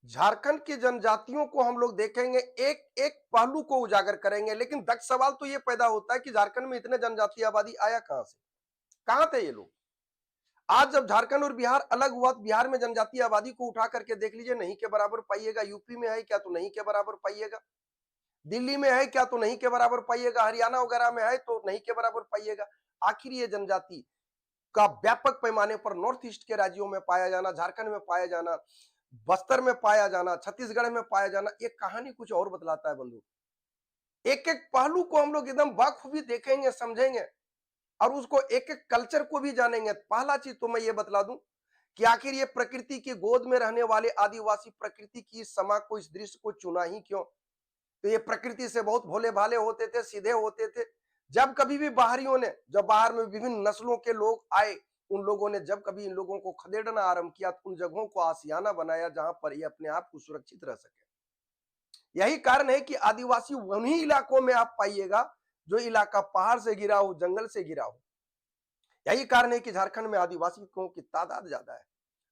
झारखंड की जनजातियों को हम लोग देखेंगे, एक एक पहलू को उजागर करेंगे, लेकिन दक्ष सवाल तो ये पैदा होता है कि झारखंड में इतने जनजातीय आबादी आया कहां से? कहां थे ये लोग? आज जब झारखंड और बिहार अलग हुआ तो बिहार में जनजातीय आबादी को उठा करके देख लीजिए, नहीं के बराबर पाइएगा। यूपी में है क्या तो नहीं के बराबर पाइएगा। दिल्ली में है क्या तो नहीं के बराबर पाइएगा। हरियाणा वगैरह में है तो नहीं के बराबर पाइएगा। आखिर ये जनजाति का व्यापक पैमाने पर नॉर्थ ईस्ट के राज्यों में पाया जाना, झारखंड में पाया जाना, बस्तर में पाया जाना, छत्तीसगढ़ में पाया जाना, ये कहानी कुछ और बतलाता है बंधु। एक एक पहलू को हम लोग एकदम बखूबी देखेंगे, समझेंगे और उसको एक एक कल्चर को भी जानेंगे। पहला चीज तो मैं ये बतला दूं कि आखिर ये प्रकृति की गोद में रहने वाले आदिवासी प्रकृति की इस समा को, इस दृश्य को चुना ही क्यों? तो ये प्रकृति से बहुत भोले भाले होते थे, सीधे होते थे। जब कभी भी बाहरियों ने, जब बाहर में विभिन्न नस्लों के लोग आए, उन लोगों ने जब कभी इन लोगों को खदेड़ना आरंभ किया तो उन जगहों को आसियाना बनाया जहां पर ये अपने आप को सुरक्षित रह सके। यही कारण है कि आदिवासी उन्हीं इलाकों में आप पाइएगा जो इलाका पहाड़ से घिरा हो, जंगल से घिरा हो। यही कारण है कि झारखंड में आदिवासियों की तादाद ज्यादा है।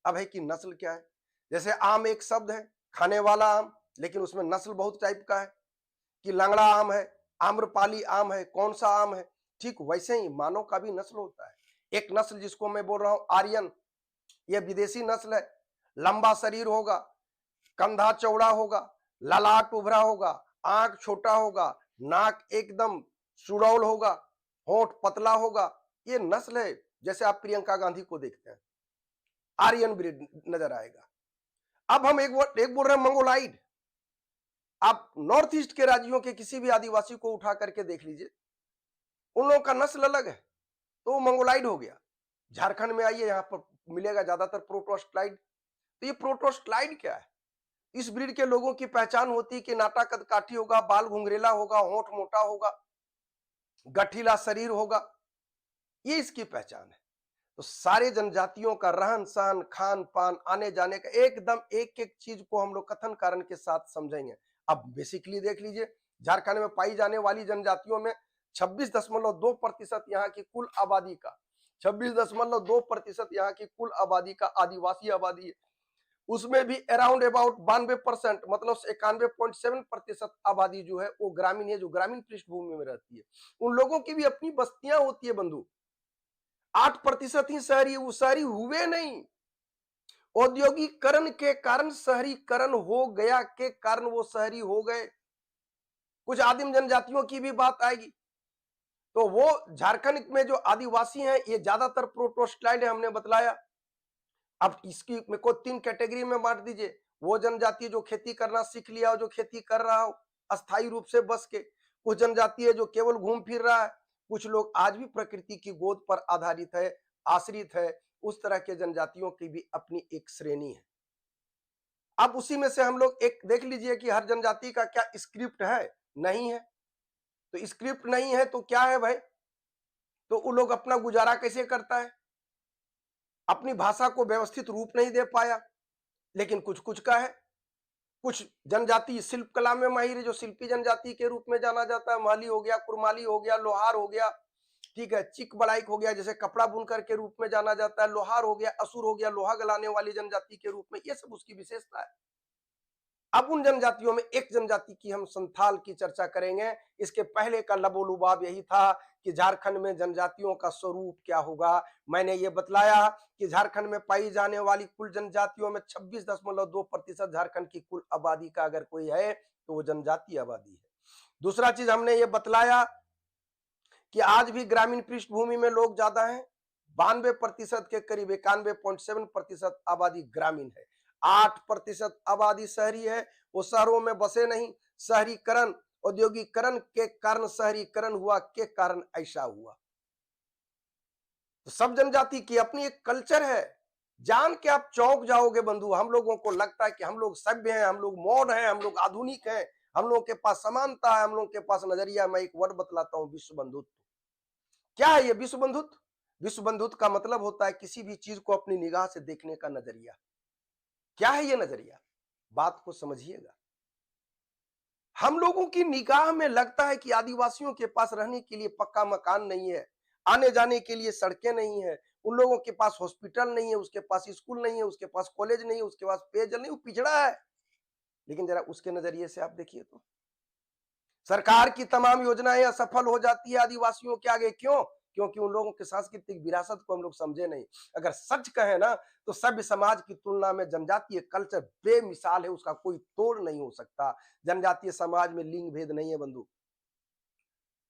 अब है कि नस्ल क्या है? जैसे आम एक शब्द है, खाने वाला आम, लेकिन उसमें नस्ल बहुत टाइप का है कि लंगड़ा आम है, आम्रपाली आम है, कौन सा आम है। ठीक वैसे ही मानव का भी नस्ल होता है। एक नस्ल जिसको मैं बोल रहा हूं आर्यन, यह विदेशी नस्ल है। लंबा शरीर होगा, कंधा चौड़ा होगा, ललाट उभरा होगा, आंख छोटा होगा, नाक एकदम सुडौल होगा, होंठ पतला होगा। ये नस्ल है। जैसे आप प्रियंका गांधी को देखते हैं, आर्यन ब्रीड नजर आएगा। अब हम एक बोल रहे हैं मंगोलाइड। आप नॉर्थ ईस्ट के राज्यों के किसी भी आदिवासी को उठा करके देख लीजिए, उन लोगों का नस्ल अलग है, तो वो मंगोलाइड हो गया। झारखंड में आइए, यहां पर मिलेगा ज्यादातर प्रोटोस्टाइड। तो ये प्रोटोस्टाइड क्या है? इस ब्रीड के लोगों की पहचान होती है कि नाटा कद काठी होगा, बाल घुंघरेला होगा, होंठ मोटा होगा, गठीला शरीर होगा। ये इसकी पहचान है। तो सारे जनजातियों का रहन सहन, खान पान, आने जाने का एकदम एक एक चीज को हम लोग कथन कारण के साथ समझेंगे। अब बेसिकली देख लीजिए, झारखंड में पाई जाने वाली जनजातियों में 26.2% यहाँ की कुल आबादी का, 26.2% यहाँ की कुल आबादी का आदिवासी आबादी है। उसमें भी अराउंड अबाउट 92%, मतलब 91.7% आबादी जो है वो ग्रामीण है, जो ग्रामीण पृष्ठभूमि में रहती है। उन लोगों की भी अपनी बस्तियां होती है बंधु। 8% ही शहरी, वो शहरी हुए नहीं। औद्योगिकरण के कारण शहरीकरण हो गया, के कारण वो शहरी हो गए। कुछ आदिम जनजातियों की भी बात आएगी। तो वो झारखंड में जो आदिवासी हैं, ये ज्यादातर प्रोटोस्टाइड है, हमने बतलाया। अब इसकी मेरे को 3 कैटेगरी में बांट दीजिए। वो जनजाति जो खेती करना सीख लिया हो, जो खेती कर रहा हो अस्थायी रूप से बस के। कुछ जनजाति है जो केवल घूम फिर रहा है। कुछ लोग आज भी प्रकृति की गोद पर आधारित है, आश्रित है। उस तरह के जनजातियों की भी अपनी एक श्रेणी है। अब उसी में से हम लोग एक देख लीजिए कि हर जनजाति का क्या स्क्रिप्ट है? नहीं है। तो स्क्रिप्ट नहीं है तो क्या है भाई? तो वो लोग अपना गुजारा कैसे करता है? अपनी भाषा को व्यवस्थित रूप नहीं दे पाया, लेकिन कुछ कुछ का है। कुछ जनजाति शिल्प कला में माहिर है, जो शिल्पी जनजाति के रूप में जाना जाता है। माली हो गया, कुरमाली हो गया, लोहार हो गया, ठीक है, चिक बड़ाइक हो गया, जैसे कपड़ा बुनकर के रूप में जाना जाता है। लोहार हो गया, असुर हो गया, लोहा गलाने वाली जनजाति के रूप में। ये सब उसकी विशेषता है। अब उन जनजातियों में एक जनजाति की हम संथाल की चर्चा करेंगे। इसके पहले का लबोलुबाब यही था कि झारखंड में जनजातियों का स्वरूप क्या होगा। मैंने ये बतलाया कि झारखंड में पाई जाने वाली कुल जनजातियों में 26.2% झारखंड की कुल आबादी का अगर कोई है तो वो जनजातीय आबादी है। दूसरा चीज हमने ये बतलाया कि आज भी ग्रामीण पृष्ठभूमि में लोग ज्यादा हैं। 92% के करीब 91.7% आबादी ग्रामीण है। 8% आबादी शहरी है। वो शहरों में बसे नहीं। शहरीकरण, औद्योगिकरण के कारण शहरीकरण हुआ, के कारण ऐसा हुआ। तो सब जनजाति की अपनी एक कल्चर है। जान के आप चौंक जाओगे बंधु। हम लोगों को लगता है कि हम लोग सभ्य हैं, हम लोग मॉडर्न हैं, हम लोग आधुनिक हैं, हम लोगों के पास समानता है, हम लोगों के पास नजरिया। मैं एक वर्ड बतलाता हूं, विश्व बंधुत्व। क्या है ये विश्व बंधुत्व? विश्व बंधुत्व का मतलब होता है किसी भी चीज को अपनी निगाह से देखने का नजरिया। क्या है ये नजरिया? बात को समझिएगा। हम लोगों की निगाह में लगता है कि आदिवासियों के पास रहने के लिए पक्का मकान नहीं है, आने जाने के लिए सड़कें नहीं है, उन लोगों के पास हॉस्पिटल नहीं है, उसके पास स्कूल नहीं है, उसके पास कॉलेज नहीं है, उसके पास पेयजल नहीं, वो पिछड़ा है। लेकिन जरा उसके नजरिए से आप देखिए तो सरकार की तमाम योजनाएं असफल हो जाती है आदिवासियों के आगे। क्यों? क्योंकि उन लोगों की सांस्कृतिक विरासत को हम लोग समझे नहीं। अगर सच कहे ना तो सभ्य समाज की तुलना में जनजातीय कल्चर बेमिसाल है, उसका कोई तोड़ नहीं हो सकता। जनजातीय समाज में लिंग भेद नहीं है बंधु,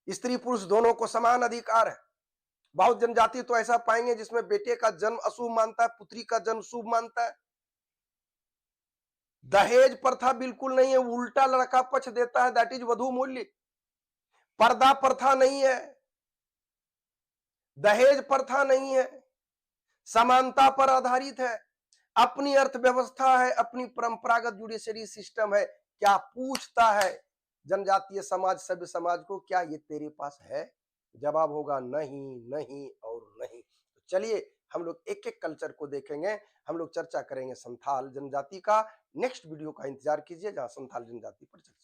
स्त्री पुरुष दोनों को समान अधिकार है। बहुत जनजाति तो ऐसा पाएंगे जिसमें बेटे का जन्म अशुभ मानता है, पुत्री का जन्म शुभ मानता है। दहेज प्रथा बिल्कुल नहीं है, उल्टा लड़का पक्ष देता है, दैट इज वधू मूल्य। पर्दा प्रथा नहीं है, दहेज प्रथा नहीं है, समानता पर आधारित है, अपनी अर्थव्यवस्था है, अपनी परंपरागत जुडिशरी सिस्टम है। क्या पूछता है जनजातीय समाज सभ्य समाज को, क्या ये तेरे पास है? जवाब होगा नहीं, नहीं और नहीं। तो चलिए हम लोग एक एक कल्चर को देखेंगे। हम लोग चर्चा करेंगे संथाल जनजाति का। नेक्स्ट वीडियो का इंतजार कीजिए जहां संथाल जनजाति पर चर्चा